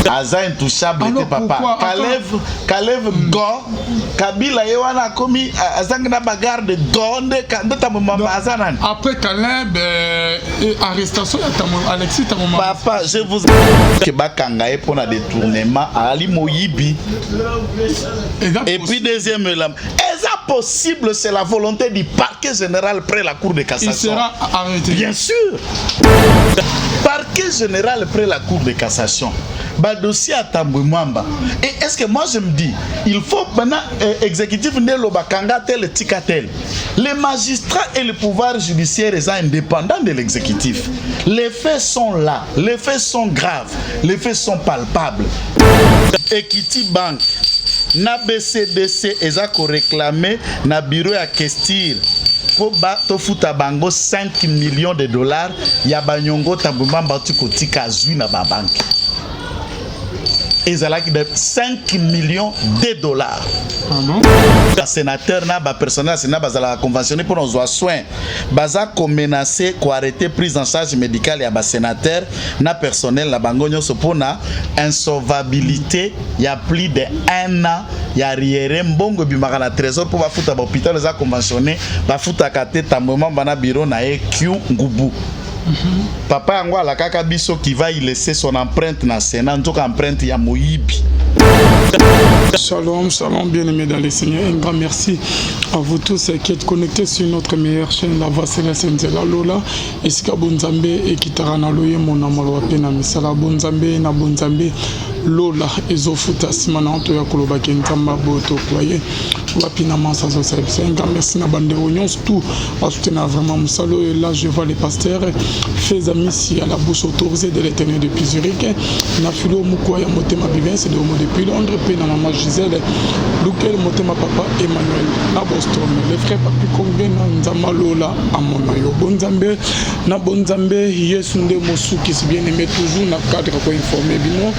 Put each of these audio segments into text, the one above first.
Aza intouchable te papa. Kalev go. Kabila yewana komi azangna bagarre de gonde kandota mama azanan. Après Caleb arrestation Alexis Tamoma. Papa, je vous que bakangaye pour un détournement à Ali Moyibi. Et puis deuxième élément, est-ce possible, c'est la volonté du parquet général près la cour de cassation. Il sera arrêté. Bien sûr. Parquet général près la cour de cassation. Dossier à Tambouimamba. Et est-ce que moi je me dis, il faut maintenant exécutif Nelo Bakanga tel tel. Les magistrats et le pouvoir judiciaire sont indépendants de l'exécutif. Les faits sont là, les faits sont graves, les faits sont palpables. Equity Bank, na BCDC ezako réclamé na bureau à Kestir pour bato futa bango 5 millions de dollars ya banyongo Tambouimamba tikotika zui na ba banque. Ils ont 5 millions de dollars. Ah non? Le sénateur n'a pas personnel, c'est n'a pas conventionné pour nos soins. Baza ko menacé ko arrêter prise en charge médicale ya ba sénateur na personnel la bangonyo sopona insolvabilité il y a plus de 1 an ya riere mbongo bimaka na trésor pour ba futa ba hôpital les a conventionné ba futa kate Tambouimamba na bureau na EQ Ngubu. Papa Angwa la kaka biso qui va y laisser son empreinte na Sénat, donc empreinte ya Moyibi. Shalom, shalom, bien-aimés dans les Seigneurs. Un grand merci à vous tous qui êtes connectés sur notre meilleure chaîne, la voix céleste Nzela Lola. Et si Bonzambe et Kitara Loye, mon amour, Pena Misala Bonzambe, na Bonzambe Lola, et Zofuta Simana, Antoya Koloba Kentamba, Boto, Koye, Wapina Massa Sosai. Un grand merci à Bande Oignons, tout à soutenir vraiment Moussalo. Et là, je vois les pasteurs, fais amis si à la bouche autorisée de l'éternel depuis Zurich. Nafilo Moukoya, Motema Bivin, c'est de Homo depuis Londres, puis na maman Gisèle, Lukel Motema Papa Emmanuel, na Boston, les frères Papi Kongbe, na Nzama Lola, Amonayo, Bonzambe, na Bonzambe, Yesunde Mosu qui se bien aimé toujours, na cadre pour informer Bino.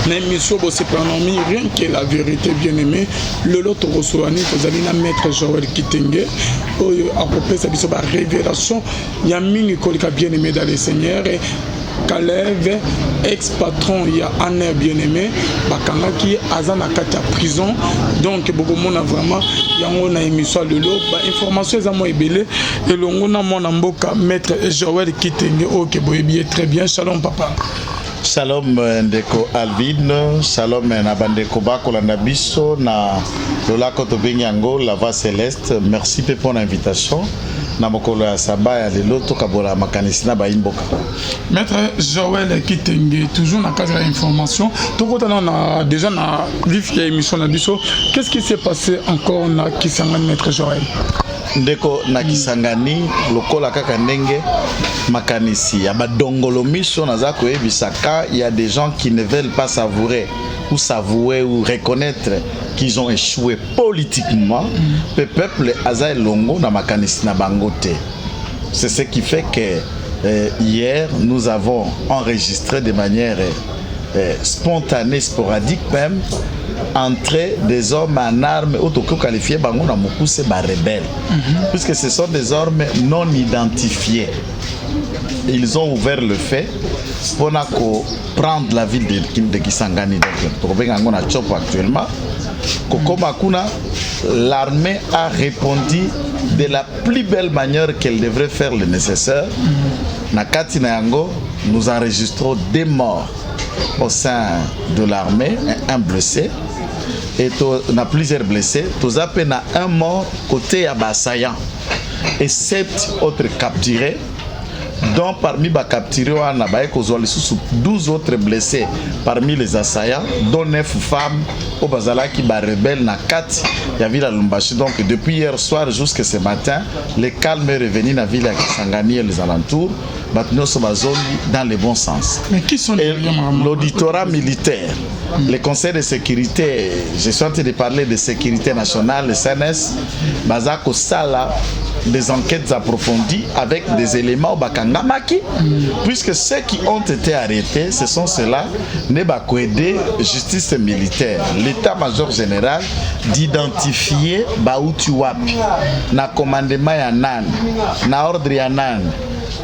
L'émission c'est pronommé rien que la vérité bien aimé le lot Rosoani vous allez na maître Joël Kitenge à propos de sa révélation il y a mini kolika bien aimé dans les seigneurs Caleb ex-patron il y a Anne bien aimé bakanga qui azana kata prison donc beaucoup monde a vraiment yango na émission le lot ba information za mo ebele et longo na mon mboka maître Joël Kitenge OK boyebi très bien shalom papa. Shalom ndeko Alvin, shalom na bandeko bakolanda biso na lola kotobenyango la voix céleste. Merci pour l'invitation. Na mokolo ya saba ya lelo tokabola makanisi na baimboka. Maître Joël Kitenge toujours na cadre d'information. Tokota na déjà na vif ya émission na biso. Qu'est-ce qui s'est passé encore na Kisangani maître Joël? Ndeko na Kisangani lokola kaka ndenge makanisi ya badongolo miso naza koyebisaka il y a des gens qui ne veulent pas savourer ou reconnaître qu'ils ont échoué politiquement. Le peuple aza longo na makanisi na bangote. C'est ce qui fait que hier nous avons enregistré de manière spontanée, sporadique même, entrer des hommes en armes auto-qualifiés bango na mokuse ba rebelles, puisque ce sont des hommes non identifiés. Ils ont ouvert le fait pour prendre la ville de Kisangani. Donc, actuellement, l'armée a répondu de la plus belle manière qu'elle devrait faire le nécessaire. Nakati Nayango, nous enregistrons 2 morts au sein de l'armée, un blessé. Et on a plusieurs blessés. Tous à peine 1 mort côté Abassayan et 7 autres capturés. Donc parmi les capturés, on a 12 autres blessés parmi les assaillants, dont 9 femmes au Bazala qui sont rebelles dans 4 il y a la Lumbashi. Donc depuis hier soir jusqu'à ce matin, le calme est revenu dans la ville de Kisangani et les alentours. Maintenant, nous sommes dans le bon sens. Mais qui sont l'auditorat militaire, le conseil de sécurité, je suis en train de parler de sécurité nationale, le CNS, Bazako Sala, des enquêtes approfondies avec des éléments au Bakangamaki, puisque ceux qui ont été arrêtés, ce sont ceux-là, Nebakwede, justice militaire, l'état-major général, d'identifier Baouti Wapi, na commandement Yanan, na ordre Yanan,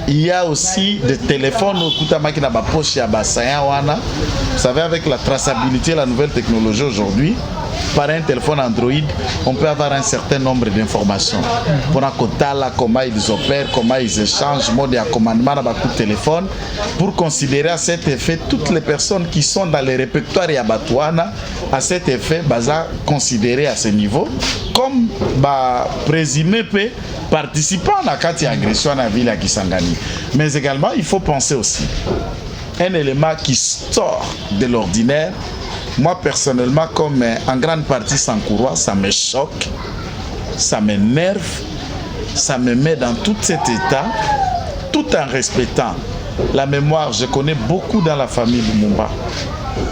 il y a aussi des téléphones qui na ba poche ya basaya wana. Vous savez, avec la traçabilité, la nouvelle technologie aujourd'hui, par un téléphone Android, on peut avoir un certain nombre d'informations. Pour comment ils opèrent, comment ils échangent, mode de commandement dans le téléphone, pour considérer à cet effet toutes les personnes qui sont dans les répertoires et Batouana, à cet effet, baza considéré à ce niveau comme présumé participant à la agression à la ville à Kisangani. Mais également, il faut penser aussi un élément qui sort de l'ordinaire. Moi, personnellement, comme en grande partie sans courroie, ça me choque, ça m'énerve, ça me met dans tout cet état, tout en respectant la mémoire. Je connais beaucoup dans la famille Lumumba.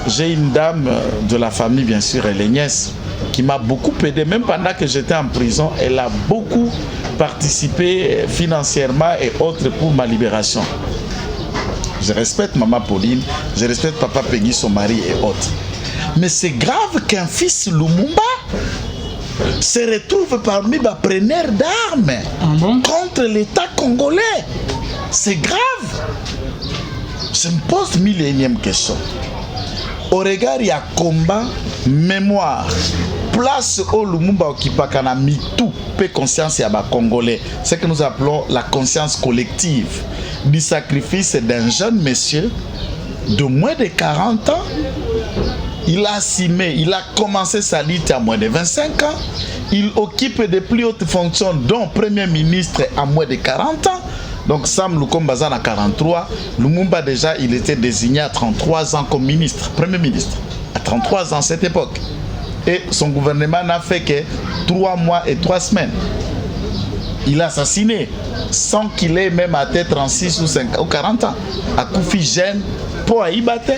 J'ai une dame de la famille, bien sûr, elle est nièce, qui m'a beaucoup aidé. Même pendant que j'étais en prison, elle a beaucoup participé financièrement et autres pour ma libération. Je respecte maman Pauline, je respecte papa Peggy, son mari et autres. Mais c'est grave qu'un fils Lumumba se retrouve parmi les preneurs d'armes contre l'État congolais. C'est grave. Je me pose 1000e question. Au regard, il y a combat, mémoire, place au Lumumba Okipakana mitou, paix conscience et à Congolais. C'est ce que nous appelons la conscience collective du sacrifice d'un jeune monsieur de moins de 40 ans. Il a assumé, il a commencé sa lutte à moins de 25 ans. Il occupe de plus hautes fonctions, dont Premier ministre à moins de 40 ans. Donc Sam Lukombaza à 43. Lumumba déjà, il était désigné à 33 ans comme ministre, Premier ministre. À 33 ans à cette époque. Et son gouvernement n'a fait que 3 mois et 3 semaines. Il a assassiné sans qu'il ait même atteint 36 ou 5 ou 40 ans. À Koufi jeune, pour Aïbate,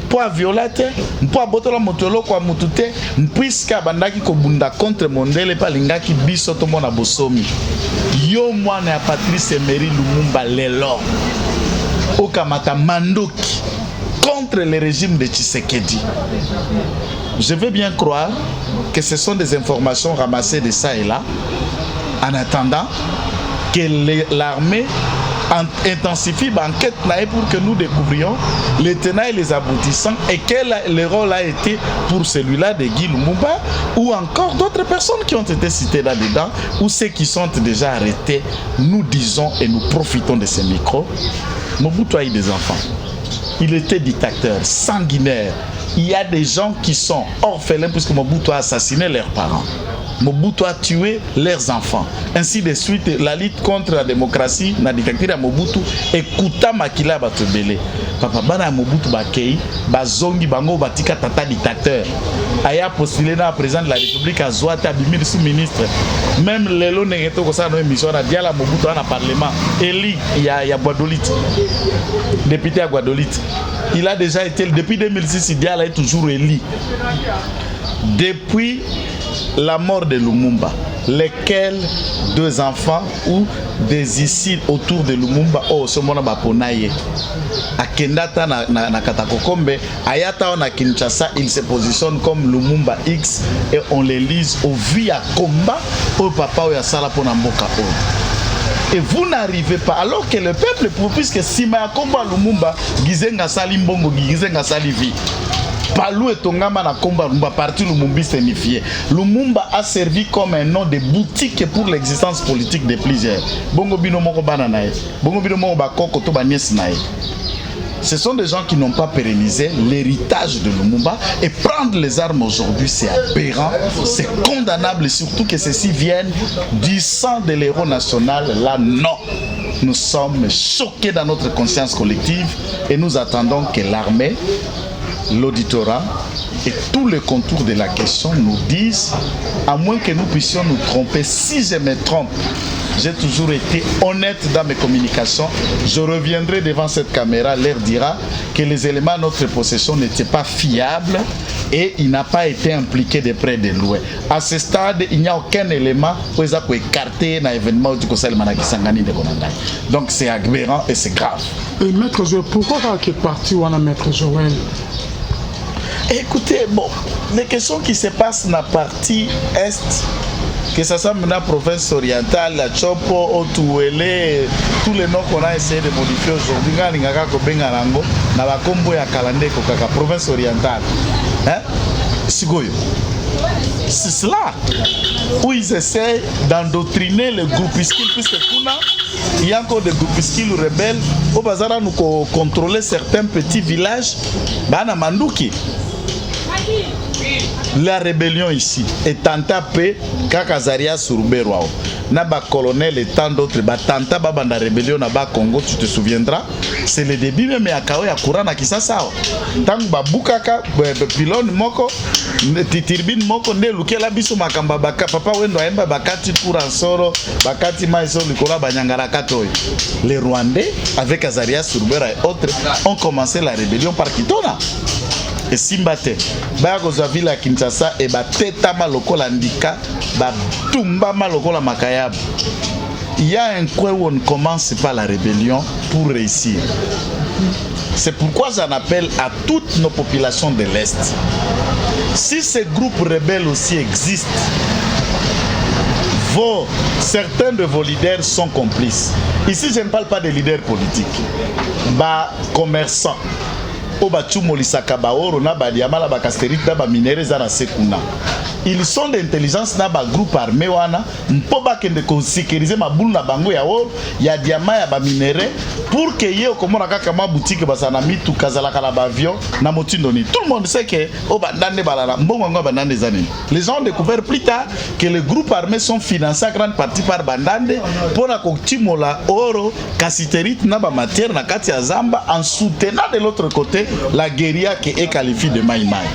pour violate, pour botola motolo kwa mutute, puisque bandaki kobunda contre mondele pa lingaki biso to mona bosomi. Yo mwana ya Patrice Emery Lumumba lelo. Okamata mandoki contre le régime de Tshisekedi. Je veux bien croire que ce sont des informations ramassées de ça et là, en attendant que l'armée intensifie l'enquête pour que nous découvrions les tenants et les aboutissants et quel le rôle a été pour celui-là de Guy Lumumba ou encore d'autres personnes qui ont été citées là-dedans ou ceux qui sont déjà arrêtés. Nous disons et nous profitons de ces micros. Mobutu a eu des enfants. Il était dictateur, sanguinaire. Il y a des gens qui sont orphelins puisque Mobutu a assassiné leurs parents. Mobutu a tué leurs enfants. Ainsi de suite, la lutte contre la démocratie, la dictature à Mobutu, écouta Makila Batobele. Papa Bana Mobutu Bakei, Bazongi Bango Batika Tata dictateur. Aya postulé dans la présidente de la République à Zouata, Bimir sous-ministre. Même Lelo Negeto Kosa dans l'émission, on a dit à la Mobutu dans le Parlement. Eli, il y a Guadolite, député à Guadolite. Il a déjà été, depuis 2006, il est toujours élu. Depuis la mort de Lumumba, lesquels 2 enfants ou des ici autour de Lumumba, oh, ce monde va ponaye. À Kendata na Katakokombe, Ayata na Kinshasa, il se positionne comme Lumumba X et on les lise au vu à combat au papa ou à Sala Ponamboka. Et vous n'arrivez pas, alors que le peuple, puisque Sima Komba Lumumba, Gizenga Salimbongo, Gizenga Salivi. Palou et Tongama na Komba Lumumba, parti Lumumbi signifié. Lumumba a servi comme un nom de boutique pour l'existence politique de plusieurs. Bongo Bino Moko Bananae, Bongo Bino Moko Bakoko Toba Niesnae. Ce sont des gens qui n'ont pas pérennisé l'héritage de Lumumba et prendre les armes aujourd'hui, c'est aberrant, c'est condamnable et surtout que ceci vienne du sang de l'héros national. Là, non. Nous sommes choqués dans notre conscience collective et nous attendons que l'armée, l'auditorat et tous les contours de la question nous disent, à moins que nous puissions nous tromper. Si je me trompe, j'ai toujours été honnête dans mes communications. Je reviendrai devant cette caméra, leur dira que les éléments de notre possession n'étaient pas fiables et il n'a pas été impliqué de près de loin. À ce stade, il n'y a aucun élément pour écarter un événement du Conseil Manakisangani de Konanda. Donc c'est aberrant et c'est grave. Et Maître Joël, pourquoi est parti ou Maître Joël? Écoutez, bon, les questions qui se passent dans la partie Est, que ça soit maintenant province orientale, la Chopo, Otuele, tous les noms qu'on a essayé de modifier aujourd'hui, na bakombo ya Kalande kokaka province orientale. Hein? Sigoyo. C'est cela où ils essaient d'endoctriner les groupuscules, puisque il y a encore des groupuscules rebelles au bazar nous contrôler certains petits villages. Bana Manduki. La rébellion ici est tentapé Kakazaria Surberwao. Naba colonel et tant d'autres batanta babanda rébellion naba Congo, tu te souviendras, c'est le début même à Kao ya Kurana qui ça. Tant babukaka pilon moko titirbine moko ne lukela biso makamba baka papa wendo aemba bakati Kuransoro bakati maiso likola banyangara katoy. Les Rwandais avec Azaria Surbera et autres ont commencé la rébellion par Kitona. Et Simbate, Bagoza Villa Kinshasa et Bateta Malokola Ndika, Batumba Malokola Makayab. Il y a un coin où on ne commence pas la rébellion pour réussir. C'est pourquoi j'en appelle à toutes nos populations de l'Est. Si ces groupes rebelles aussi existent, certains de vos leaders sont complices. Ici, je ne parle pas des leaders politiques, commerçants. Ils sont d'intelligence na ba groupe armé wana mpoba kende ko sécuriser mabulu na bango ya oro ya diamant ya ba minéraux pour que ye okomona kaka ma boutique basana mitu kazala kala ba avion na motindoni. Tout le monde sait que o bandande balala mbongo ngo bandande zanini. Les gens ont découvert plus tard que les groupes armés sont financés en grande partie par bandande pour la timola oro cassiterite na ba matière na kati ya Zamba en soutenant de l'autre côté la guérilla qui est qualifiée de Maï Maï.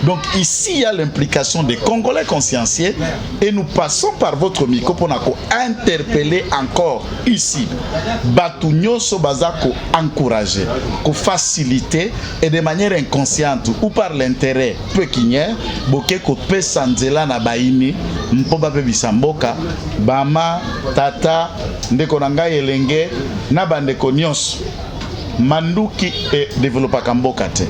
Donc ici il y a l'implication des Congolais consciencieux et nous passons par votre micro pour interpeller encore ici Batunyo Sobazako encourager, faciliter et de manière inconsciente ou par l'intérêt pécuniaire boke ko pesanzela na baini mpoba pe bisamboka bama tata ndeko nanga elenge na bandeko nyonso manduki e développer kamboka te.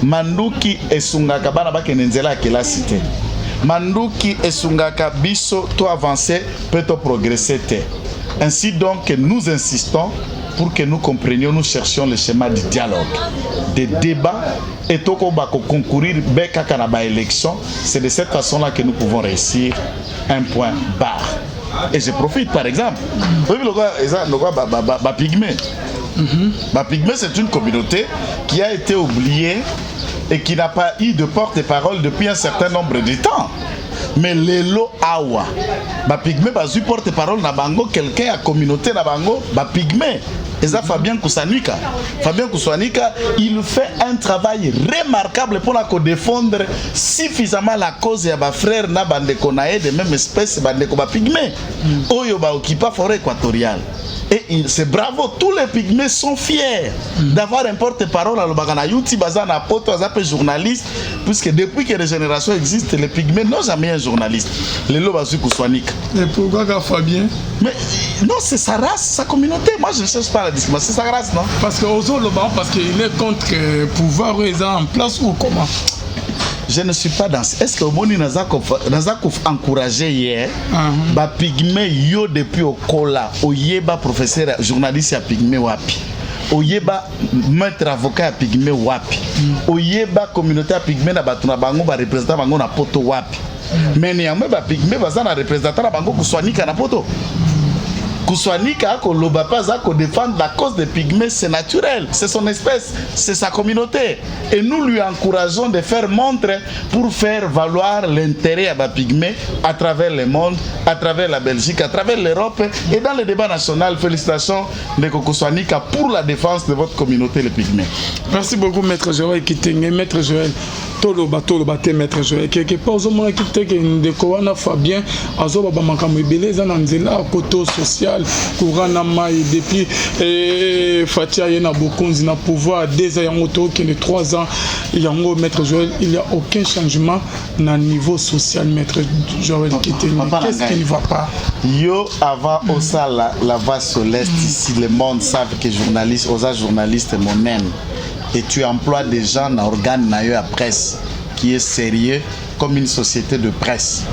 Manduki esungaka bana bakene nzela ya kelasi te. Manduki esungaka biso to avancer peut to progresser te. Ainsi donc nous insistons pour que nous comprenions, nous cherchions le schéma du dialogue, des débats et toko bako concourir beka kana ba élection. C'est de cette façon-là que nous pouvons réussir un point barre. Et je profite par exemple. Vous voyez pygmée. Pygmée, c'est une communauté qui a été oubliée et qui n'a pas eu de porte-parole depuis un certain nombre de temps. Mais Lelo Awa, Pygmée, porte-parole na bango, quelqu'un a communauté na bango, Pygmée. Et ça, Fabien Koussanika, il fait un travail remarquable pour défendre suffisamment la cause de ses frères na bandeko nae de même espèce bandeko Pygmée. Oyo ba occupa forêt équatoriale. Et c'est bravo, tous les pygmées sont fiers d'avoir un porte-parole à l'Obagana. Youti Bazana Poto, Azapé journaliste, puisque depuis que les générations existent, les pygmées n'ont jamais un journaliste. Les Lobazu Kouswanik. Et pourquoi Fabien? Mais non, c'est sa race, sa communauté. Moi, je ne cherche pas la discrimination, c'est sa race, non? Parce qu'Ozo Loba, parce qu'il est contre le pouvoir en place ou comment? Je ne suis pas dans. Est-ce que Omoni Nazakov encouragé hier Pygmée yo depuis au Kola, Oyeba professeur journaliste à Pygmée Wapi, Oyeba maître avocat à Pygmée Wapi, Oyeba communauté à Pygmée na Batuna Bango ba représentant Bango na poto Wapi. Mais néanmoins Pygmée bazana représentant na Bango Kouswanika na poto. Kouswanika ko loba pas à défendre la cause des pygmées, c'est naturel, c'est son espèce, c'est sa communauté. Et nous lui encourageons de faire montre pour faire valoir l'intérêt à pygmées à travers le monde, à travers la Belgique, à travers l'Europe et dans le débat national. Félicitations de Kouswanika pour la défense de votre communauté, les pygmées. Merci beaucoup, Maître Joël Kitenge. Maître Joël, Toloba, Maître Joël. Quelque part, aux hommes qui étaient Fabien, Azoba Bamakam Ebele, Zananzela, Koto social. Courant Maï depuis Fatia Yena Bokonzi na pouvoir des ans qui est 3 ans Yango Maître Joël, il n'y a aucun changement dans le niveau social. Maître Joël qu'est-ce qui ne va pas? Yo avant au sala la voix sur l'est ici le monde savent que journaliste aux journalistes mon même et tu emploies des gens dans organe na à presse qui est sérieux comme une société de presse.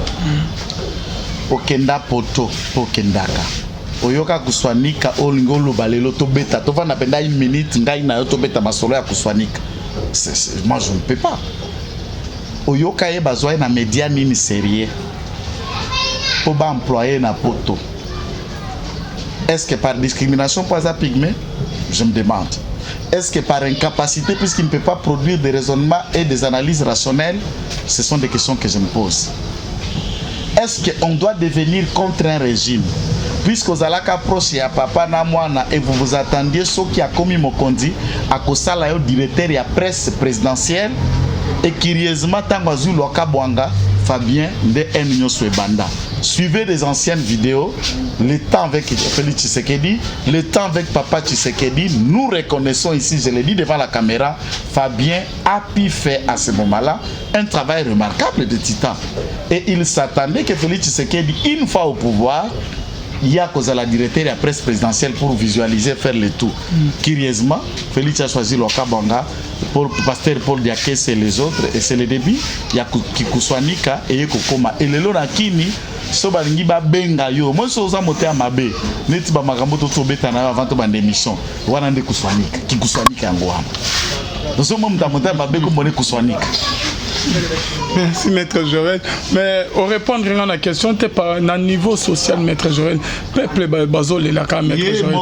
okenda poto pokendaka oyoka kuswanika olingo lobalelo tobeta tovanda penda 1 minute ngai na yo tobeta masolo ya kuswanika moi je ne peux pas oyoka ye bazwa na média nini sérieux po ba employé na poto. Est-ce que par discrimination pour les pygmées? Je me demande. Est-ce que par incapacité, puisqu'il ne peut pas produire des raisonnements et des analyses rationnelles? Ce sont des questions que je me pose. Est-ce qu'on doit devenir contre un régime? Puisque vous allez approcher à papa na mwana et vous vous attendiez ce qui a commis Mokondi à Kosala directeur de la presse présidentielle et curieusement Tangazu Lokabwanga Fabien de N. Banda. Suivez des anciennes vidéos, le temps avec Félix Tshisekedi, le temps avec Papa Tshisekedi, nous reconnaissons ici, je l'ai dit devant la caméra, Fabien a pu faire à ce moment-là un travail remarquable de titan. Et il s'attendait que Félix Tshisekedi, une fois au pouvoir, il y a cause à la directeur de la presse présidentielle pour visualiser, faire le tout. Curieusement, Félix a choisi Lokabanga pour pasteur Paul Diakès et les autres, et c'est le début. Il y a Kikuswanika et Kokoma. Et le Lorakini, Sobalingi ba benga yo. Moi, je suis en mabe. Neti ba makambo to betana avant to bande émission. Wana nde Kuswanika. Kikuswanika ngwama. Donc ce moment d'amonter mabe comme on est Kuswanika. Merci Maître Joël. Mais au répondre à la question, tu es pas à niveau social, Maître Joël. Peuple bazol est là quand Maître Joël.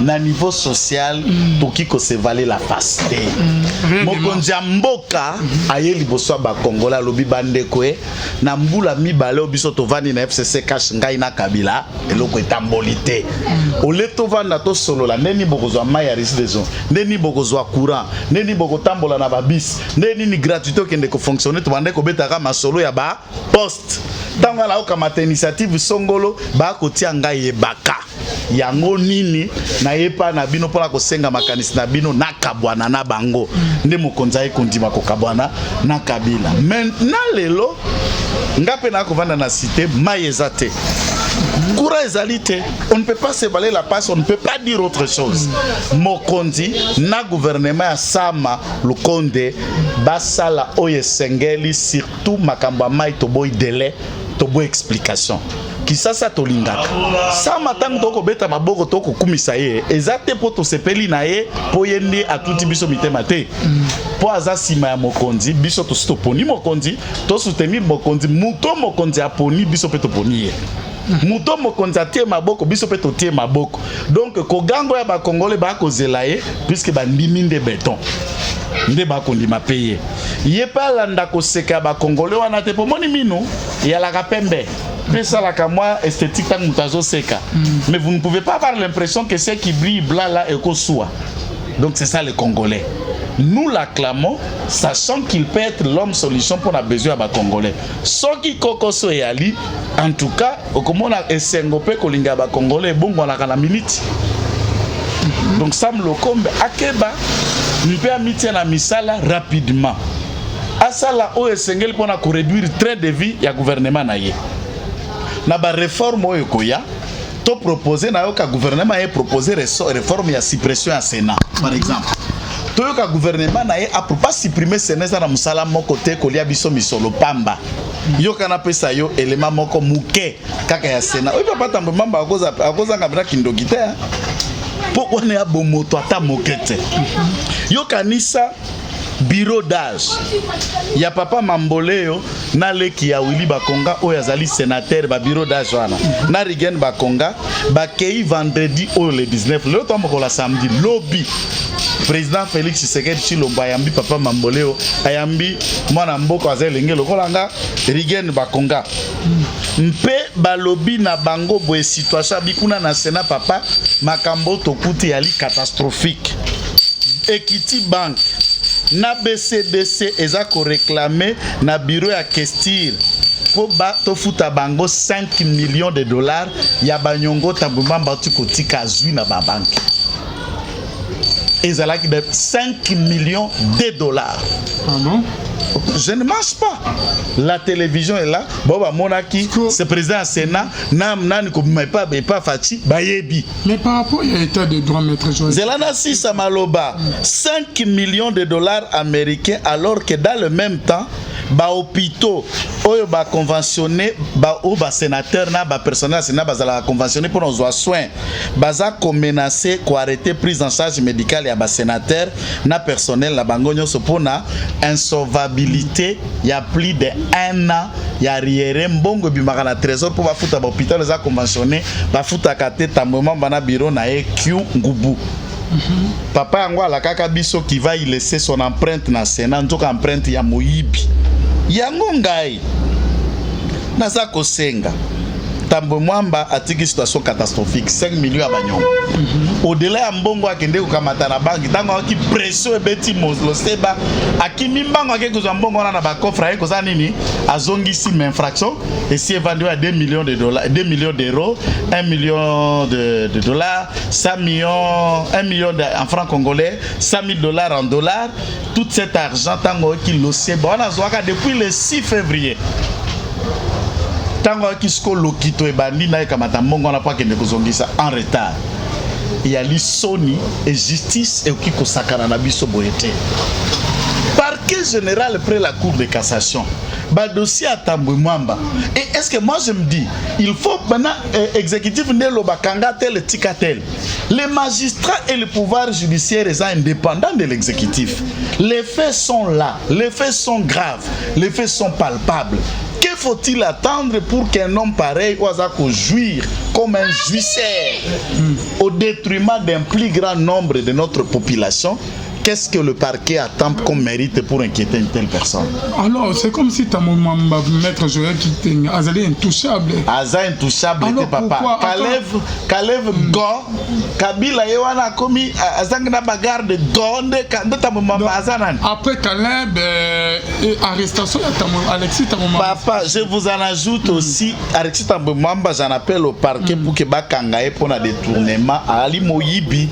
Na niveau social, pour qui se valait la face. Mokonja mboka aye liboso ba Kongola lobi bande koe na mbula mibale obiso tovani na FCC cash ngai na Kabila eloko etambolité. Oleto vanda to solo la neni bokozwa maya résidence. Neni bokozwa courant. Neni bokotambola na babis ndeni ni gratuité okende ko fonctionner to bande ko betaka masolo ya ba poste tanga la okamata initiative songolo ba kotia ngai yebaka yango nini na yepa na bino pona kosenga makanisi na bino na kabwana na bango nde mokonza ekondima ko kabwana na Kabila. Maintenant lelo ngape na kovanda na cité mayezate Koura ezalité, on ne peut pas se balayer la passe, on ne peut pas dire autre chose. Mokondi, na gouvernement ya Sama, Lukonde, basala oye sengeli, surtout makamba mai toboy délai, toboy explication. Qui ça tolingaka. Sama tango toko beta maboko toko kumisa ye, ezate po to sepeli na ye, po yende atuti biso mitema te. Po aza sima ya Mokondi, biso to stoponi Mokondi, to soutenir Mokondi, muto Mokondi aponi biso pe toponi ye. Muto mokonzi atie maboko biso pe to tie maboko. Donc kogango ya ba Congolais ba kozela ye puisque ba ndimi nde béton. Nde ba kondima payer. Ye pa landa ko seka ba Congolais wana te pomoni mino ya la kapembe. Mais ça la moi esthétique tant mutazo seka. Mais vous ne pouvez pas avoir l'impression que c'est qui brille blanc là et ko soit. Donc c'est ça les Congolais. Nous l'acclamons, sachant qu'il peut être l'homme solution pour la besoin à Congolais. Ce qui kokoso et ali, en tout cas, comme on a essengopé kolinga ba Congolais, bon on a la minute. Donc Sam Lokombe akeba, nous peut amitié na misala rapidement. Asala o esengel pour na réduire train de vie ya gouvernement na ye. Na ba réforme o ekoya, to proposer na yo ka gouvernement e proposer réforme ya suppression à Sénat par exemple. Toyoka gouvernement na ye a pour pas supprimer Sénat na musala moko te kolia biso misolo pamba. Yo kana pesa yo élément moko muke kaka ya Sénat. Oyo papa tambo mamba akoza ngabra kindogite. Pourquoi ne a bon moto ata mokete. Yo kanisa bureau d'âge. Ya papa Mamboleo na leki ya Willy Bakonga oyo azali sénateur ba bureau d'âge wana. Na Rigen Bakonga ba kei vendredi au le 19 le temps ko la samedi lobby. Président Félix Tshisekedi Tshilombo ayambi papa Mamboleo ayambi mwana mboko azelenge lokolanga Rigen Bakonga. Mpe balobi na bango boye situation bikuna na Sénat papa makambo tokuti yali catastrophique. Equity Bank na BCDC eza ko réclamer na bureau ya Kestir pour ba to futa bango 5 millions de dollars ya banyongo tambuma mbati kotika azui na ba banque. Ezalaki de 5 millions de dollars. Pardon? Je ne mange pas. La télévision est là. Boba Monaki, c'est président Sénat. Nam nan ko pas Fati, bayebi. Mais par rapport à l'état de droit, Maître Joël. Zelana Sissa Maloba, 5 millions de dollars américains alors que dans le même temps, ba hôpitaux oyo ba conventionné ba ou ba sénateur na ba personnel sénat bazala conventionné pour nos soins baza ko menacer ko arrêter prise en charge médicale ya ba sénateur na personnel la bango nyonso pona insolvabilité ya plus de 1 an ya riere mbongo bimaka na trésor pour ba futa ba hôpital za conventionné ba futa kate tambement bana bureau na EQ ngubu. Papa yango alakaka biso qui va y laisser son empreinte na Sénat nzoka empreinte ya moyibi yango ngai naza kosenga Tambo Mwamba atiki situation catastrophique 5 millions à Banyongo. Au-delà ya mbongo akende kokamata na banki tango aki pression ebeti mozlo seba akimi mbango akeko mbongo na ba coffre ko za nini azongisi infraction et si est vendu à 2 millions de dollars 2 millions d'euros 1 million de dollars 100 millions 1 million en francs congolais 100 000 dollars en dollars tout cet argent tango ki lo seba on a zoaka depuis le 6 février. Tango kisko lokito ebandi na ekamata mbongo na pakende kozongisa en retard. Il y a l'isoni et justice et qui kosakana na biso boyete. Parquet général après la cour de cassation. Ba dossier à Tambwe Mwamba. Et est-ce que moi je me dis, il faut maintenant exécutif Nelo Bakanga tel tikatel. Les magistrats et le pouvoir judiciaire sont indépendants de l'exécutif. Les faits sont là, les faits sont graves, les faits sont palpables. Que faut-il attendre pour qu'un homme pareil ose jouir comme un jouisseur au détriment d'un plus grand nombre de notre population? Qu'est-ce que le parquet attend comme mérite pour inquiéter une telle personne? Alors, c'est comme si ta maman, maître Joël, qui était intouchable. Aza intouchable, alors, papa. Kalev Go, Kabila Yewana Komi, Azangna Bagarre de Gonde, ta maman Azanan. Après Caleb, arrestation, Alexis, ta maman. Papa, je vous en ajoute aussi, Alexis Tambemamba, j'en appelle au parquet pour que Bakangaye pour un détournement à Ali Moyibi.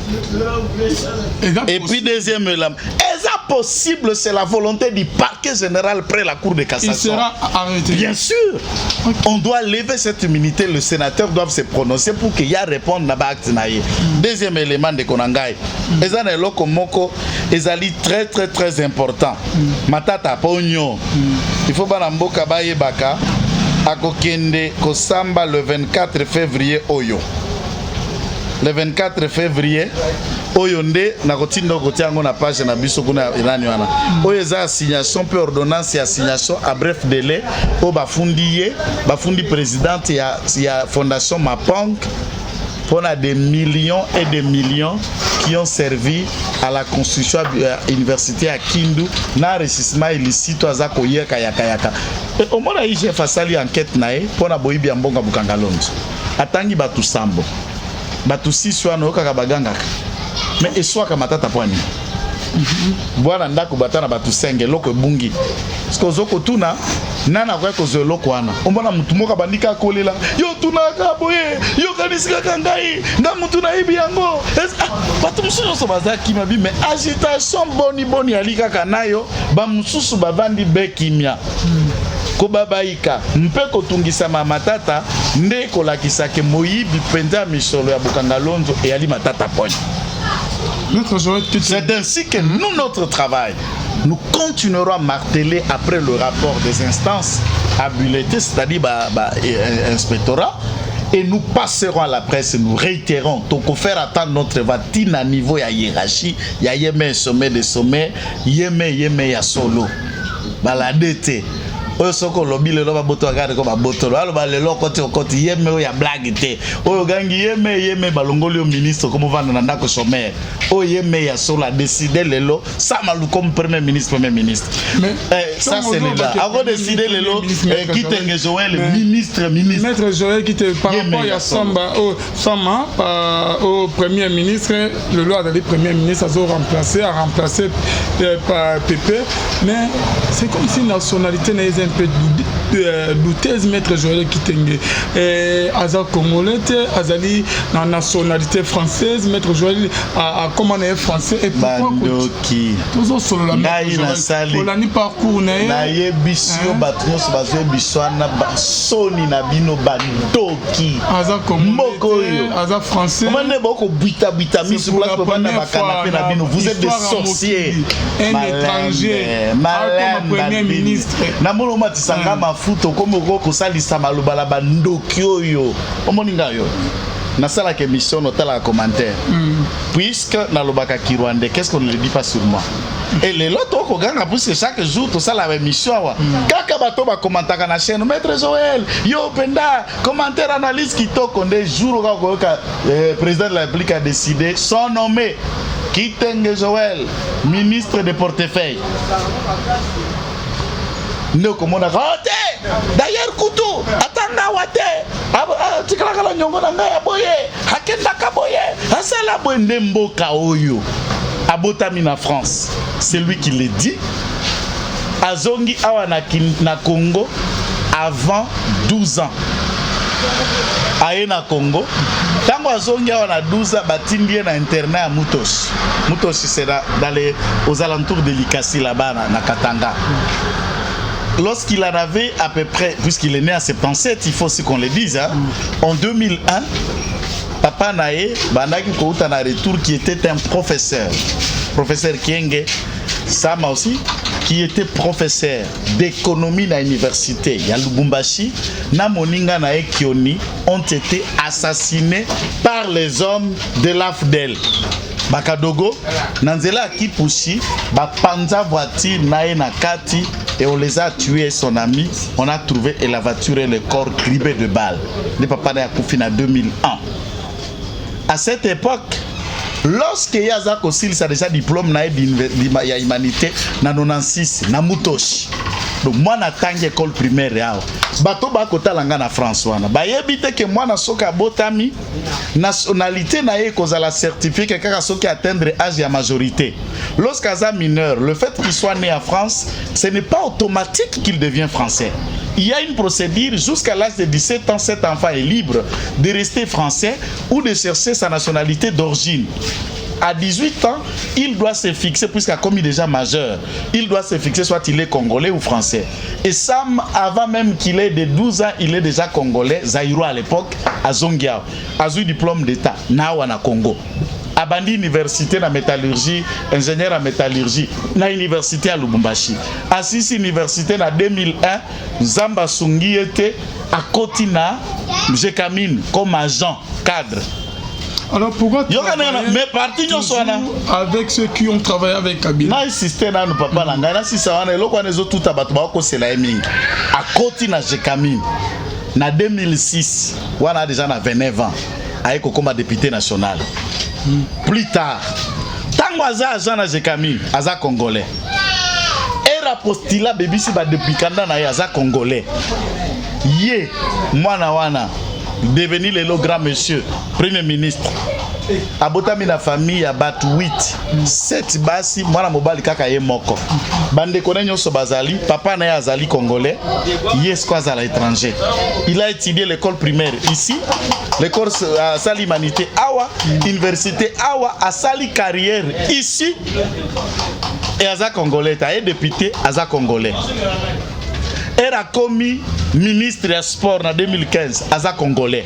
Et puis, deuxième. Est-ce possible? C'est la volonté du parquet général près la cour de cassation. Il sera arrêté. Bien sûr. Okay. On doit lever cette immunité. Le sénateur doit se prononcer pour qu'il y ait réponse à deuxième élément de Konangai. Ezana eloko moko ezali très très très important. Matata pogno. Il faut banamboka baye baka akokende kosamba le 24 février oyo. Le 24 février oyonde na kotindo kotiango na page na biso kuna irani wana oyo za assignation pe ordonnance ya assignation à bref délai o bafundi présidente ya fondation Mapong pour des millions et des millions qui ont servi à la construction de l'université à Kindu na enrichissement illicite aza koyeka yaka et au moins j'ai fasali enquête nae pour na boyibi mbonga bukangalonzo atangi batu sambo batu sisi wana okaka bagangaka mais eswaka matata pwani bwana ndako batana batu senge loko ebungi siko zoko tuna nana kwa kozo loko wana ombona mutu moka bandika kolela yo tunaka boye yo kanisika kangai nga mutu na ibi yango batu mususu so bazaki mabi mais agitation boni alika kanayo ba mususu bavandi bekimia ko babaika mpe kotungisa matata nde kolakisake moyibi penza misolo ya bukangalonzo et ali matata poni. C'est ainsi que nous, notre travail, nous continuerons à marteler après le rapport des instances habilitées, c'est-à-dire inspectorat, et nous passerons à la presse et nous réitérons. Donc, on faire attendre notre vatin à niveau de hiérarchie, il y a yéme sommet de sommet, yéme ya solo, baladete. Oyo soko lobi le loba boto agade ko ba boto lo aloba le lokoti okoti yeme o ya blague te oyo gangi yeme balongoli o ministre comme vendre na ndako sommaire o yeme ya sola décider lelo ça malu comme premier ministre mais ça c'est là avant décider lelo qui tenge Joël ministre maître Joël qui te par rapport ya Samba au premier ministre le loi d'aller premier ministre a remplacé par Pépé mais c'est comme si nationalité n'est un peu douteuse, maître Joël Kitenge. Aza Congolais, Azali la nationalité française, maître Joël a commandé français. Et pourquoi Bandoki. Toujours sur la maître parcours na yebisio batnos bazwe biswana soni na bino bandoki. Aza Congolais, Aza français. Mane boko buita misu place pour bana bakanape na bino. Vous êtes des sorciers. Un étranger. Malin premier ministre. Na mono matisanga mafuto comme ko salisa maloba la bandoki oyo. Omoninga yo. Na sala ke mission notala commentaire. Puisque na lobaka kirwande, qu'est-ce qu'on ne le dit pas sur moi? Et les lots au gang puisque chaque jour tout ça la émission kaka bato ba commenter na chaîne maître Joël yo penda commentaire analyse qui to konde jour ka président de la République a décidé son nommé Kitenge Joël ministre de portefeuille. Ne komona rote d'ailleurs kutu atanga wate tikala kala nyongo na ngai aboye hakenda kaboye asala bwende mboka oyo abotami na France. C'est lui qui le dit. Azongi awa na Congo avant 12 ans. Aye na Congo. Tango azongi awa na 12 ans, batindie na internat à Mutoshi. Mutoshi c'est aux alentours de Likasi là-bas na Katanga. Lorsqu'il en avait à peu près, puisqu'il est né en 77, il faut aussi qu'on le dise, hein, en 2001, Papa Nae, Bandaki Kouta na retour, qui était un professeur Kienge, Sama aussi, qui était professeur d'économie à l'université à Lubumbashi, na Moninga Nae Kioni, ont été assassinés par les hommes de l'AFDEL. Bakadogo, Nanzela Kipushi, Bapanza voiture Nae Nakati, et on les a tués, son ami. On a trouvé et la voiture et le corps cribé de balles. Le Papa Nae Koufine en 2001. À cette époque, lorsque Yazak aussi a déjà diplôme de humanité, na 96, na Mutoshi. Donc moi na tangi école primaire yao. Bato ba kota langa na François na. Ba yebite que moi na soka botami nationalité na ye kozala certifié que kaka soki atteindre âge ya majorité. Lorsqu'aza mineur, le fait qu'il soit né en France, ce n'est pas automatique qu'il devient français. Il y a une procédure jusqu'à l'âge de 17 ans, cet enfant est libre de rester français ou de chercher sa nationalité d'origine. À 18 ans, il doit se fixer, puisqu'il comme il est déjà majeur, il doit se fixer soit il est congolais ou français. Et Sam, avant même qu'il ait de 12 ans, il est déjà congolais, Zaïro à l'époque, à Zongiao, a eu diplôme d'État, Nawana Congo. Abandi université na métallurgie, ingénieur en métallurgie, na université à Lubumbashi. Assisi université na 2001, Zamba Sungi était à Kotina, Jekamine, comme agent, cadre. Alors pourquoi mais parti avec ceux qui ont travaillé avec Kabila? Na système na papa langa na si ça wana eloko na tout abato ba ko sela mingi. À Kotina Jekamine na 2006, wana déjà na 29 ans, aiko comme député national. Plus tard, tango aza agent na Jekamine, aza congolais. Era postila bebisi ba depuis kanda na aza congolais. Ye mwana wana devenir le grand monsieur premier ministre. Abotami na famille ya bat 8 7 basi mwana mobali kaka ye moko. Bande konenyo so bazali, papa na ye azali congolais, yes quoi à l'étranger. Il a étudié l'école primaire ici, l'école à Sali Humanité Awa, université Awa à Sali carrière ici. Et aza congolais, ta est député aza congolais. Era commis ministre des sports en 2015, aza congolais.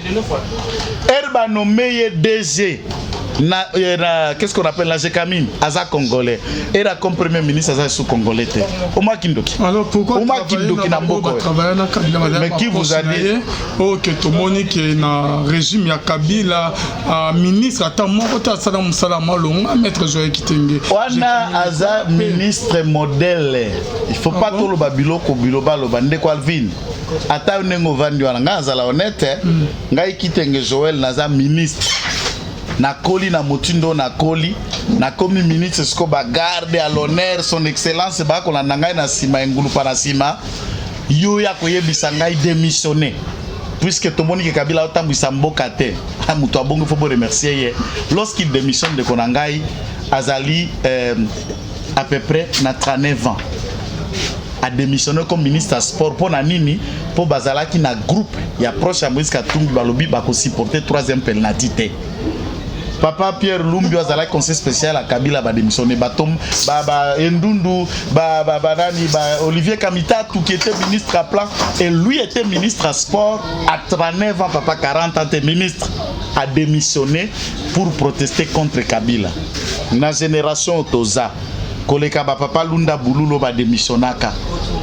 Erba nommé DG qu'est-ce qu'on appelle la Jekamine, aza congolais. Era comme premier ministre aza sous congolais. Oma Kindoki. Alors pourquoi Oma Kindoki na mboko? Mais qui vous a dit que tout le monde qui na régime ya Kabila ministre ata moko ta sala musala malonga maître Joël Kitenge. Wana aza ministre modèle. Il faut pas tout le babiloko biloba lo bande ko Alvin. Ata nengo vandi wana ngazala honnête ngai Kitenge Joël naza ministre. Na koli na motindo na koli na komi ministre sko ba garde à l'honneur son excellence ba ko na ngai na sima ngulu pa na sima yo ya ko yebisa ngai démissionner puisque tout le monde qui Kabila otambisa mboka te muto abongo faut remercier ye lorsqu'il démissionne de Konangai azali à peu près na 39 ans a démissionné comme ministre à sport pour Nanini pour bazalaki na groupe ya proche à Moïse Katumbi balobi bako supporter troisième penalty. Papa Pierre Lumbi azala conseil spécial à Kabila ba démissionné batom ba Endundu nani Olivier Kamita tout qui était ministre à plan et lui était ministre à sport à 39 ans papa 40 ans était ministre a démissionné pour protester contre Kabila. Na génération Toza koleka ba papa Lunda Bululo ba démissionnaka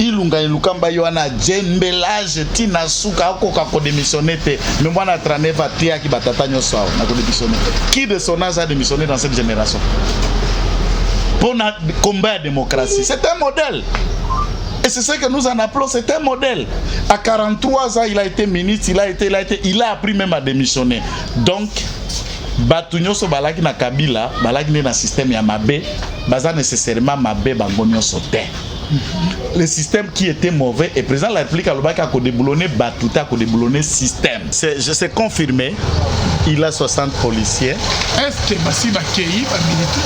ilunga ilukamba yoana jembelage tina suka akoka ko démissionner te mais moi na 39 atia ki batata nyoso na ko démissionner qui de son âge a démissionné dans cette génération pour na combat de démocratie. C'est un modèle et c'est ce que nous en appelons, c'est un modèle. À 43 ans il a été ministre, il a appris même à démissionner. Donc batu nyoso balaki na Kabila balaki na système ya mabe baza nécessairement mabe bango nyoso te. Le système qui était mauvais et président de la République a déboulonné batuta a déboulonné système. C'est confirmé. Il a 60 policiers. Est-ce que Bassi Bakei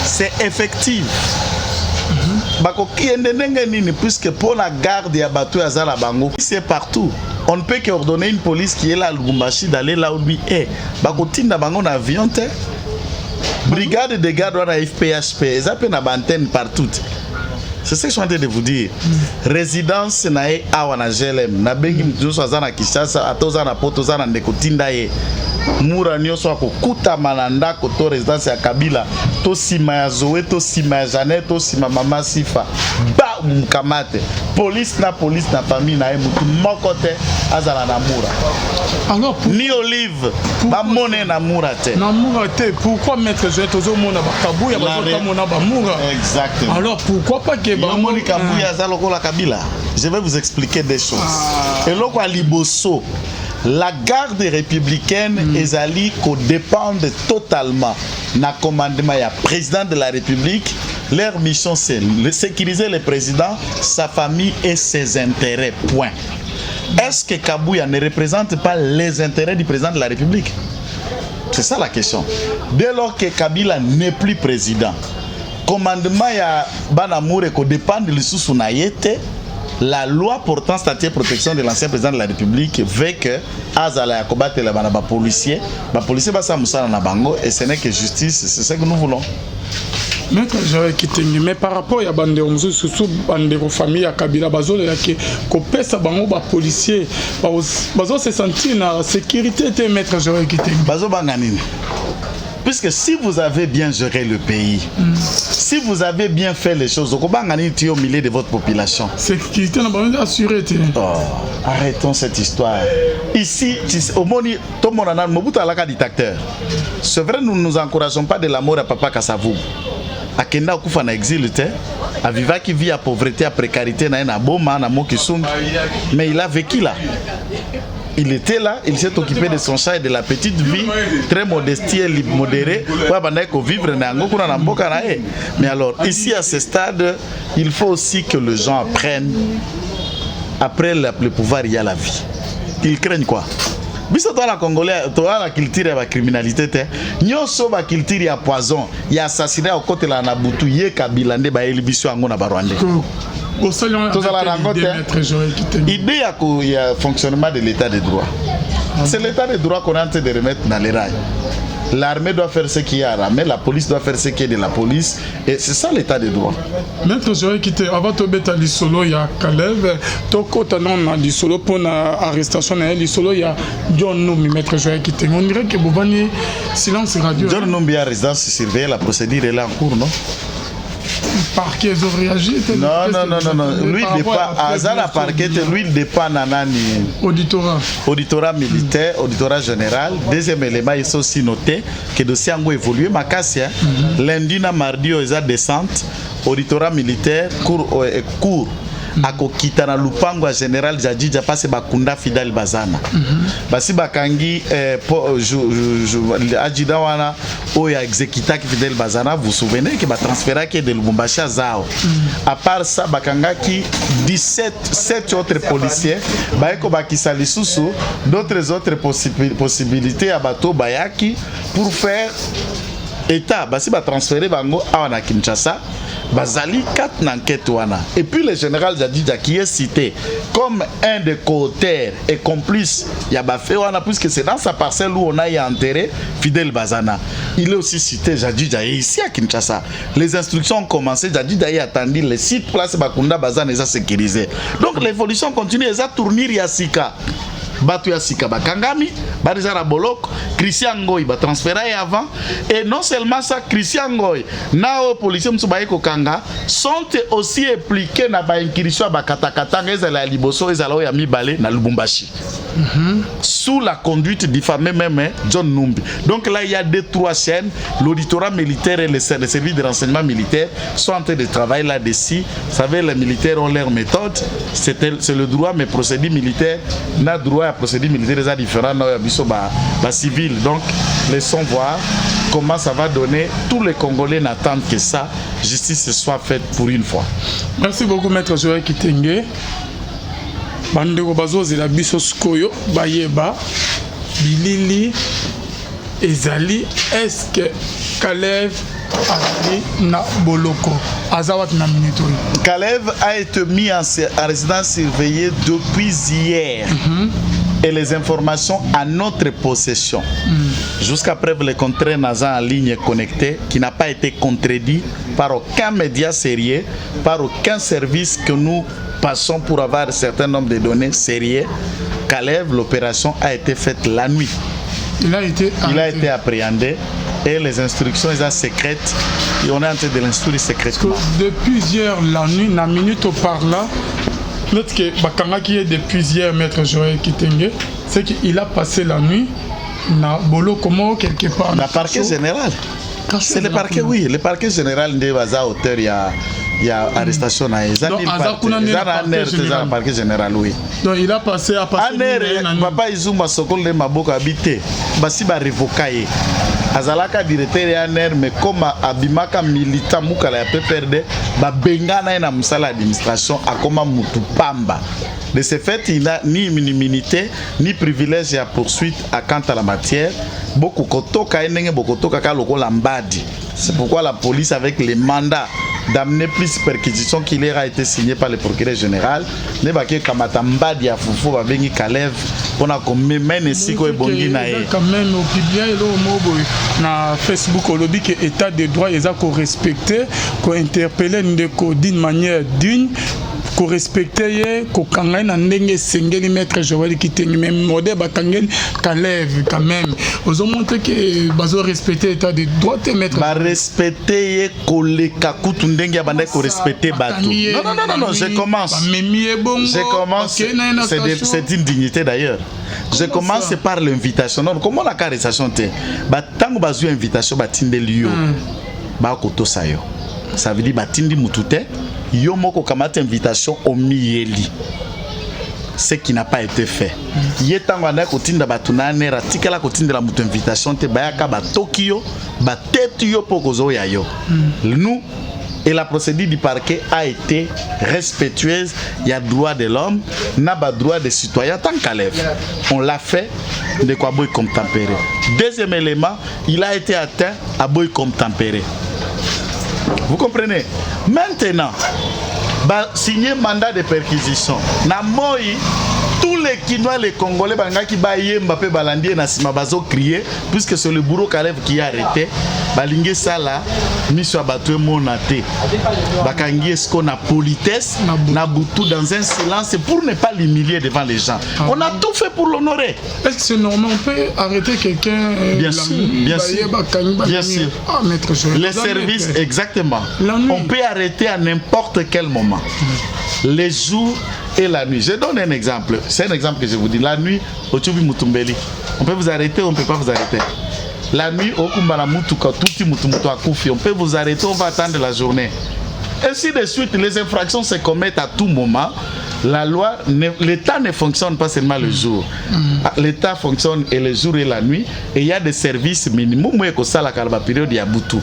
c'est effectif. Puisque pour la garde ya batu ya Zala Bango, c'est partout. On ne peut qu'ordonner une police qui est là à Lubumbashi d'aller là où lui est. Bakotinda bango na avion te. Brigade de garde à FPHP, ils appellent na antenne partout. C'est ce que je suis en train de vous dire. Résidence nae awana GLM. Na bengi mtuso azana Kishasa, atoza na poto zana ndekotinda ye. Mura nyoso akokuta mananda koto résidence ya Kabila. To sima ya Zoé, to sima ya Janet, to sima Mama Sifa. Ba mkamate. Police na famille na mutu mokote azana na mura. Alors ni Olive, ba mone na mura te. Na mura te. Pourquoi mettre Zoé tozo mona bakabou ya bazota mona ba mura? Exactement. Alors pourquoi pas que je vais vous expliquer des choses. Et là, à Liboso, la garde républicaine ezali ko dépendent totalement na commandement ya président de la République. Leur mission c'est de sécuriser le président, sa famille et ses intérêts. Point. Est-ce que Kabouya ne représente pas les intérêts du président de la République? C'est ça la question. Dès lors que Kabila n'est plus président, commandement ya Banamour et dépend de l'issue na yete, la loi portant statut de protection de l'ancien président de la République veut que Azala ya combattre les policiers va s'amusa na bango et ce n'est que justice, c'est ce que nous voulons. Mais par rapport à bande surtout bande famille à Kabila bazole là que kopesa bango ba policier bazo se sentir na sécurité te maître Joël Kitenge bazo banganini. Puisque si vous avez bien géré le pays, si vous avez bien fait les choses, au milieu de votre population. Sécurité n'a pas assuré. Arrêtons cette histoire. Ici, au Moni, tout le monde a Mobutu Alaka dictateur. C'est vrai, nous ne nous encourageons pas de la mort à Papa Kassavou. À Kenda Okufa na exil, à Viva qui vit à pauvreté, à précarité, na Boma, na Mokisung. Mais il a vécu là. Il était là, il s'est occupé de son chat et de la petite vie, très modestie et modérée. Mais alors, ici à ce stade, il faut aussi que les gens apprennent. Après le pouvoir, il y a la vie. Ils craignent quoi? Biso toi la Congolais, toi la culture et la criminalité, nyoso ba culture ya poison, ya assassinat au côté la Nabutu, ye Kabila nde ba elibiso ango na Barwande. Idée il y a fonctionnement de l'état de droit. C'est l'état de droit qu'on est en train de remettre dans les rails. L'armée doit faire ce qu'il y a à l'armée, la police doit faire ce qui est de la police, et c'est ça l'état de droit. Maître Joël Kitenge, avant de mettre l'isolo, il y a Kalev, toko tanon l'isolo pour l'arrestation, l'isolo il y a John Numbi, Maître Joël Kitenge. On dirait que Boubani silence radio. John Numbi a résidence surveillée, la procédure est là en cours, non? Par qui ils ont réagi? Non. Lui, il dépend. Azala Parquet, lui, il dépend Nanani. Auditorat militaire, auditorat général. Deuxième élément, il faut aussi noter que le dossier a évolué. Makassia, lundi, mardi, ils ont descente. Auditorat militaire, cours. Ako kitana lupango général Jadija passe bakunda Fidel Bazana. Basi bakangi adjida wana oya exécuta Fidel Bazana, vous vous souvenez que ba transféra qui de Lubumbashi à Zao. À part ça bakanga qui 7 autres policiers baeko bakisa lisusu d'autres possibilités à bateau bayaki pour faire état basi ba transférer bango à Kinshasa. Bazali 4 enquêtes wana. Et puis le général Jadidja qui est cité comme un des co-auteurs et complices Yabafé wana, puisque c'est dans sa parcelle où on a y enterré Fidel Bazana. Il est aussi cité Jadidja ici à Kinshasa. Les instructions ont commencé, Jadidja y attendu les sites place Bakunda Bazana les a sécurisés. Donc l'évolution continue, les a tourné Yasika. Batu ya sika bakangami badizara boloko Christian Ngoy ba transféré avant, et non seulement ça, Christian Ngoy nao policiers msubaye kokanga sont aussi impliqués na ba inquisition ba katakatanga ezala liboso ezala ya mibale na Lubumbashi sous la conduite diffamée même John Numbi. Donc là il y a 2-3 chaînes, l'auditorat militaire et les services de renseignement militaire sont en train de travailler là-dessus. Vous savez, les militaires ont leur méthode, c'est le droit, mais procédé militaire n'a droit à procédé militaire différent dans civil. Donc laissons voir comment ça va donner. Tous les Congolais n'attendent que ça, justice soit faite pour une fois. Merci beaucoup maître Joël Kitenge. Bandeko bazozela biso skoyo bayeba bilili ezali, est-ce que Kalev azali na boloko azawat na minute? Kalev a été mis en résidence surveillée depuis hier. Et les informations à notre possession. Jusqu'à preuve le contraire, Nazan en ligne connecté, qui n'a pas été contredit par aucun média sérieux, par aucun service que nous passons pour avoir un certain nombre de données sérieuses. Kalev, l'opération a été faite la nuit. Il a été appréhendé et les instructions sont secrètes. Et on est en train de l'instruire secrètement. Depuis hier, la nuit, la minute au parlant, notre que Bakanga qui est depuis hier, maître Joël Kitenge, c'est qu'il a passé la nuit na bolo comment quelque part. Le parquet général. C'est le parquet, oui. Le parquet général de Baza Hauteur, il y a arrestation à parquet général, oui. Donc il a passé à passer. Papa Izuma Sokol de Maboko habité. Basi ba révoqué. Azalaka directeur ya NER, mais comme abimaka militant mukala ya PPRD ba bengana na musala administration akoma mutu pamba. De ce fait, il n'a ni immunité ni privilège à poursuite à quant à la matière. Beaucoup kotoka enenge bokotoka ka loko lambadi. C'est pourquoi la police, avec les mandats d'amener plus de perquisitions qui leur a été signé par le procureur général, ne va que kamatambadi à Foufou va venir Kalev on a comme même ici quoi bongi na e. Quand même au bien le mot na Facebook au lobby que état de droit ils a qu'on respecter, qu'on interpeller d'une manière digne, qu'on respecter, qu'on kangai na ndenge sengeli maître Joël Kitenge même modèle bakangeli Kalev quand même. Aux ont montré que bazo respecter état de droit te mettre. Ba respecter koleka kutu ndenge ya banda ko respecter bato. Non, je commence. C'est une dignité d'ailleurs. Je commence par l'invitation. Non, comment la caressation te? Ba tango bazu invitation ba tinde liyo. Ba koto sayo. Ça veut dire ba tindi mutute yo moko kamata invitation au miyeli. Ce qui n'a pas été fait. Yetango anda kotinda batuna nera tikala kotinda la mutu invitation te bayaka ba Tokyo ba tete yo pokozo ya yo. Nous et la procédure du parquet a été respectueuse. Il y a droit de l'homme, n'a pas droit des citoyens tant qu'à lèvres. On l'a fait de quoi boy comme tempéré. Deuxième élément, il a été atteint à boy comme tempéré. Vous comprenez? Maintenant, bah, signer mandat de perquisition. Na moi, tous les Kinois, les Congolais, qui baillent Mbappé Balandier, Nassima Bazo crier, puisque c'est le bourreau Kalev qui a arrêté. Balingé Sala, mission abattu monaté. Bakangi ce qu'on a politesse, Nabutu dans un silence pour ne pas l'humilier devant les gens. On a tout fait pour l'honorer. Est-ce que c'est normal? On peut arrêter quelqu'un? Bien sûr, bien sûr. Bien sûr. Les services, exactement. On peut arrêter à n'importe quel moment. Les jours et la nuit. Je donne un exemple. C'est un exemple que je vous dis. La nuit, au Tchobi Mutumbeli. On peut vous arrêter, on ne peut pas vous arrêter. La nuit, au Kumbala Mutuka, Touti Mutumutu Akoufi, on peut vous arrêter, on va attendre la journée. Ainsi de suite, les infractions se commettent à tout moment. La loi, l'État ne fonctionne pas seulement le jour. L'État fonctionne et le jour et la nuit. Et il y a des services minimums. Moi, que ça, la période, il y a Boutou.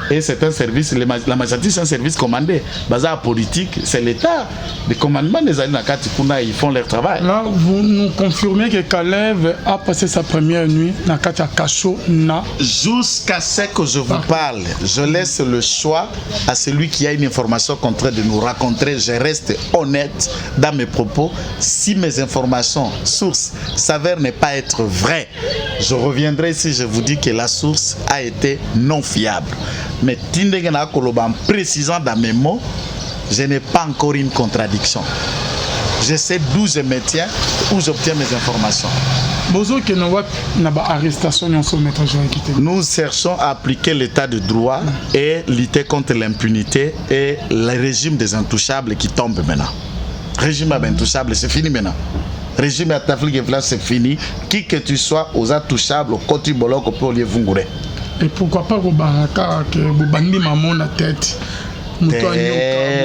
Et c'est un service, la magistrature c'est un service commandé. Bazar politique, c'est l'État. Les commandements des alliés Nakati Kuna, ils font leur travail. Là, vous nous confirmez que Kalev a passé sa première nuit Nakati à Kacho na. Jusqu'à ce que je vous parle, je laisse le choix à celui qui a une information contraire de nous raconter. Je reste honnête dans mes propos. Si mes informations, sources, s'avèrent ne pas être vraies, je reviendrai si je vous dis que la source a été non fiable. Mais en précisant dans mes mots, je n'ai pas encore une contradiction. Je sais d'où je me tiens, où j'obtiens mes informations. Nous cherchons à appliquer l'état de droit et lutter contre l'impunité et le régime des intouchables qui tombe maintenant. Régime des intouchables, c'est fini maintenant. Régime à Taflik c'est fini. Qui que tu sois, aux intouchables, au côté bolok, au polier vungure. Et pourquoi pas au baraka que vous bandez maman la tête?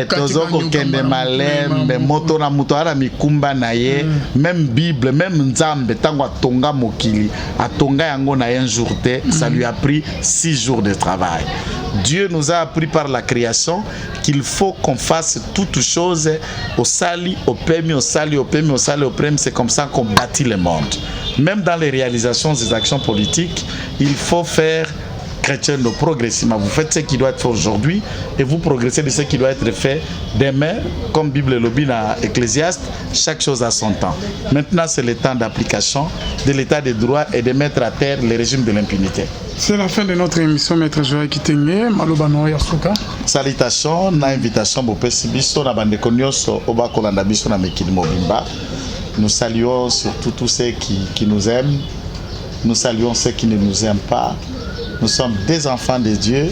Tozoko kende malembe moto na muto ara mikumba na ye même Bible même Nzambe tango atonga mokili atonga yango na un jour te ça lui a pris 6 jours de travail. Dieu nous a appris par la création qu'il faut qu'on fasse toutes choses au sali, au pemi, au sali, au pemi, au sali, au premi. C'est comme ça qu'on bâtit le monde. Même dans les réalisations des actions politiques, il faut faire chrétien progressivement. Vous faites ce qui doit être fait aujourd'hui et vous progressez de ce qui doit être fait demain. Comme Bible lobby dans Ecclésiaste, chaque chose a son temps. Maintenant, c'est le temps d'application de l'état de droit et de mettre à terre le régime de l'impunité. C'est la fin de notre émission, Maître Joël Kitenge, Malobano Yasuka. Salutations, na invitation pour Pessibiso, na bande konyoso, oba kolanda biso na mekili mobimba. Nous saluons surtout tous ceux qui nous aiment. Nous saluons ceux qui ne nous aiment pas. Nous sommes des enfants de Dieu.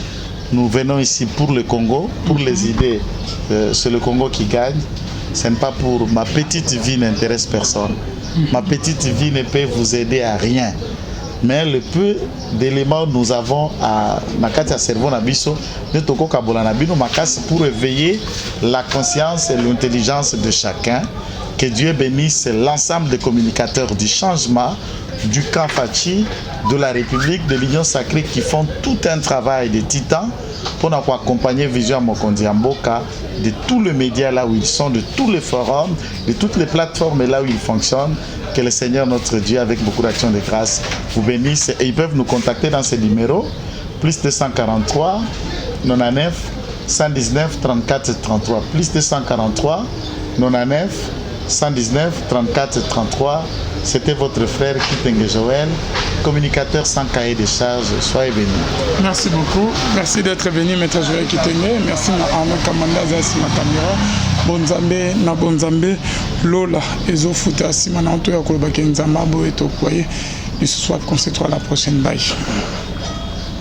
Nous venons ici pour le Congo, pour les idées. C'est le Congo qui gagne. Ce n'est pas pour ma petite vie n'intéresse personne. Ma petite vie ne peut vous aider à rien. Mais le peu d'éléments que nous avons à Nakati à cerveau Nabiso, nous toko kabola nabino makasi pour éveiller la conscience et l'intelligence de chacun. Que Dieu bénisse l'ensemble des communicateurs du changement, du camp Fachi, de la République, de l'Union sacrée qui font tout un travail de titan pour accompagner Vision Mokondi Mboka de tous les médias là où ils sont, de tous les forums, de toutes les plateformes là où ils fonctionnent. Que le Seigneur notre Dieu, avec beaucoup d'actions de grâce, vous bénisse. Et ils peuvent nous contacter dans ces numéros, plus 243 99 119 34 33, plus 243 99 119 34 33. C'était votre frère Kitenge Joël, communicateur sans cahier de charges. Soyez bénis. Merci beaucoup. Merci d'être venu, Maître Joël Kitenge. Merci à Arnaud Kamanda Zassi ma caméra. Bonzambe na bonzambe Lola ezo futa simana onto ya koloba ke nzamba bo eto kwaye. Et ce soir, on se retrouve à la prochaine. Bye.